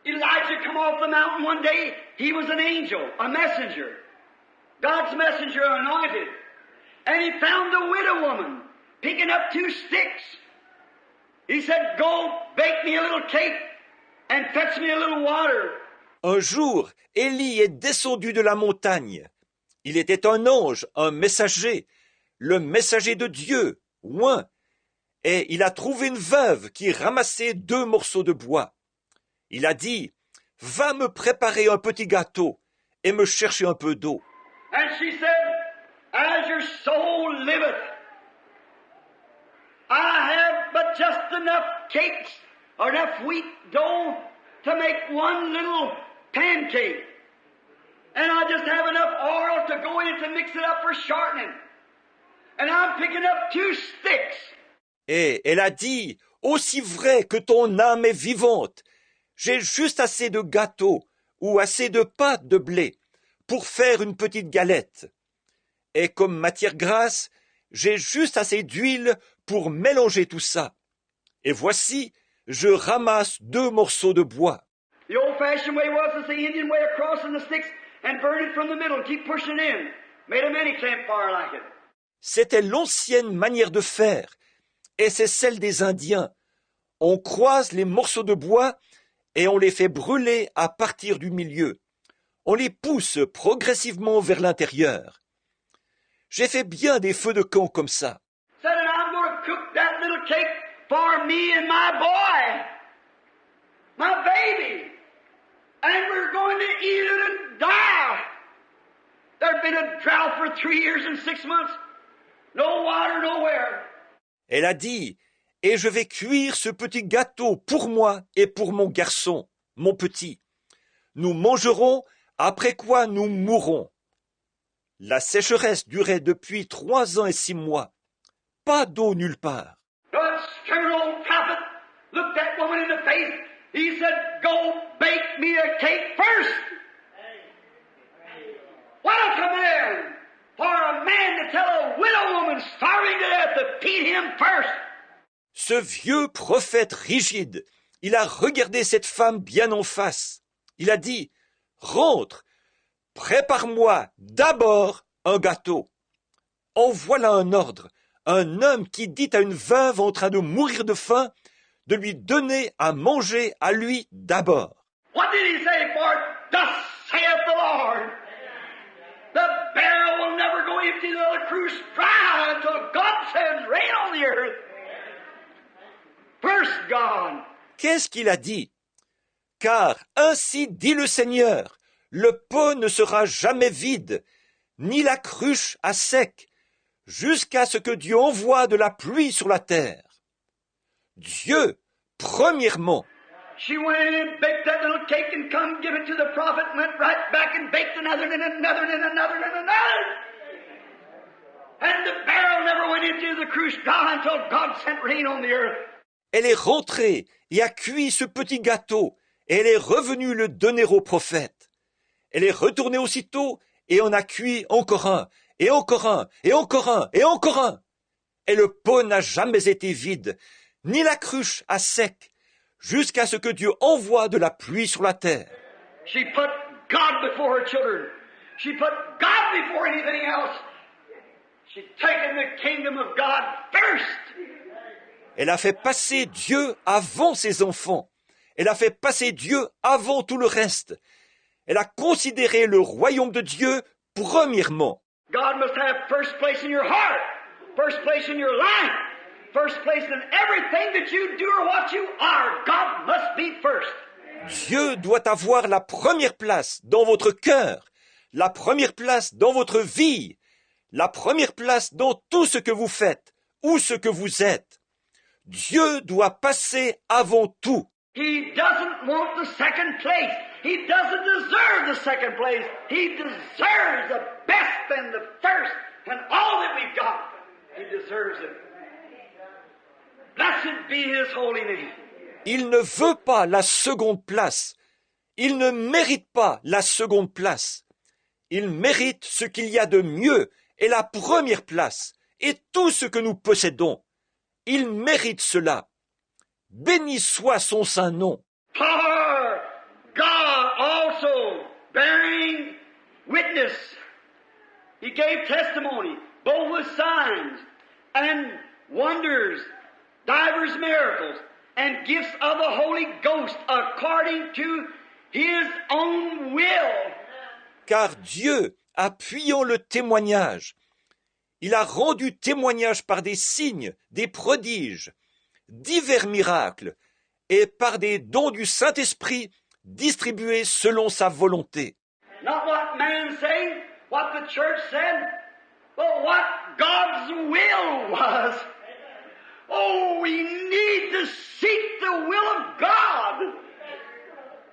Elijah come off the mountain one day. He was an angel, a messenger. God's messenger anointed. And he found a widow woman picking up 2 sticks. He said, go bake me a little cake and fetch me a little water. Un jour, Élie est descendu de la montagne. Il était un ange, un messager, le messager de Dieu, oint, et il a trouvé une veuve qui ramassait 2 morceaux de bois. Il a dit, va me préparer un petit gâteau et me chercher un peu d'eau. And she said, as your soul liveth, I have but just enough cakes or enough wheat dough to make one little pancake. And I just have enough oil to go in it to mix it up for shortening. And I'm picking up 2 sticks. Et elle a dit, aussi vrai que ton âme est vivante, j'ai juste assez de gâteau ou assez de pâte de blé pour faire une petite galette. Et comme matière grasse, j'ai juste assez d'huile pour mélanger tout ça. Et voici, je ramasse 2 morceaux de bois. The old-fashioned way was it's the Indian way of crossing the sticks and burn it from the middle and keep pushing in. Made a mini campfire like it. C'était l'ancienne manière de faire, et c'est celle des Indiens. On croise les morceaux de bois et on les fait brûler à partir du milieu. On les pousse progressivement vers l'intérieur. J'ai fait bien des feux de camp comme ça. Said, and I'm going to cook that little cake for me and my boy, my baby, and we're going to eat it and die. There'd been a drought for 3 years and 6 months. No water nowhere. Elle a dit, et je vais cuire ce petit gâteau pour moi et pour mon garçon, mon petit. Nous mangerons, après quoi nous mourrons. La sécheresse durait depuis 3 ans et 6 mois. Pas d'eau nulle part. The stern old prophet looked that woman in the face. He said, go bake me a cake first. What a command for a man to tell a widow woman starving to death to feed him first. Ce vieux prophète rigide, il a regardé cette femme bien en face. Il a dit, rentre, prépare-moi d'abord un gâteau. En voilà un ordre, un homme qui dit à une veuve en train de mourir de faim de lui donner à manger à lui d'abord. What did he say? For thus saith the Lord, the barrel will never go empty, the cruse dry until God sends rain on the earth. First God. Qu'est-ce qu'il a dit? Car ainsi dit le Seigneur, le pot ne sera jamais vide, ni la cruche à sec, jusqu'à ce que Dieu envoie de la pluie sur la terre. Dieu, premièrement. She went in and baked that little cake and come give it to the prophet and went right back and baked another and another and another and another. And the barrel never went into the cruise dry until God sent rain on the earth. Elle est rentrée et a cuit ce petit gâteau, et elle est revenue le donner au prophète. Elle est retournée aussitôt et en a cuit encore un, et encore un, et encore un, et encore un. Et le pot n'a jamais été vide, ni la cruche à sec, jusqu'à ce que Dieu envoie de la pluie sur la terre. She put God before her children. She put God before anything else. She'd taken the kingdom of God first. Elle a fait passer Dieu avant ses enfants. Elle a fait passer Dieu avant tout le reste. Elle a considéré le royaume de Dieu premièrement. God must have first place in your heart, first place in your life, first place in everything that you do or what you are. God must be first. Dieu doit avoir la première place dans votre cœur, la première place dans votre vie, la première place dans tout ce que vous faites ou ce que vous êtes. Dieu doit passer avant tout. He doesn't want the second place. He doesn't deserve the second place. He deserves the best and the first and all that we've got. He deserves it. Blessed be His holy name. Il ne veut pas la seconde place. Il ne mérite pas la seconde place. Il mérite ce qu'il y a de mieux et la première place et tout ce que nous possédons. Il mérite cela. Béni soit son saint nom. For God also bearing witness. He gave testimony, both with signs and wonders, divers miracles, and gifts of the Holy Ghost according to His own will. Car Dieu, appuyant le témoignage, il a rendu témoignage par des signes, des prodiges, divers miracles, et par des dons du Saint-Esprit distribués selon sa volonté. Not what man say, what the church said, but what God's will was. Oh, we need to seek the will of God.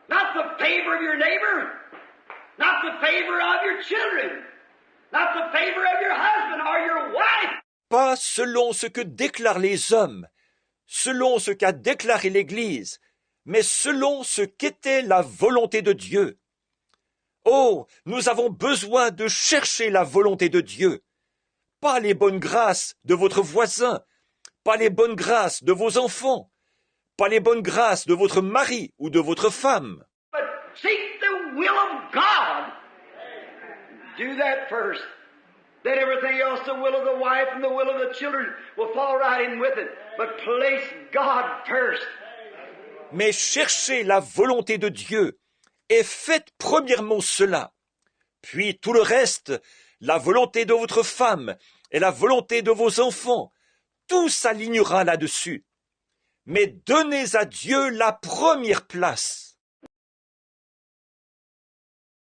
Not the favor of your neighbor, not the favor of your children, not the favor of your husband or your wife. Pas selon ce que déclarent les hommes, selon ce qu'a déclaré l'Église, mais selon ce qu'était la volonté de Dieu. Oh, nous avons besoin de chercher la volonté de Dieu, pas les bonnes grâces de votre voisin, pas les bonnes grâces de vos enfants, pas les bonnes grâces de votre mari ou de votre femme. But seek the will of God. Do that first. Then everything else, the will of the wife and the will of the children, will fall right in with it. But place God first. Mais cherchez la volonté de Dieu et faites premièrement cela. Puis tout le reste, la volonté de votre femme et la volonté de vos enfants, tout s'alignera là-dessus. Mais donnez à Dieu la première place.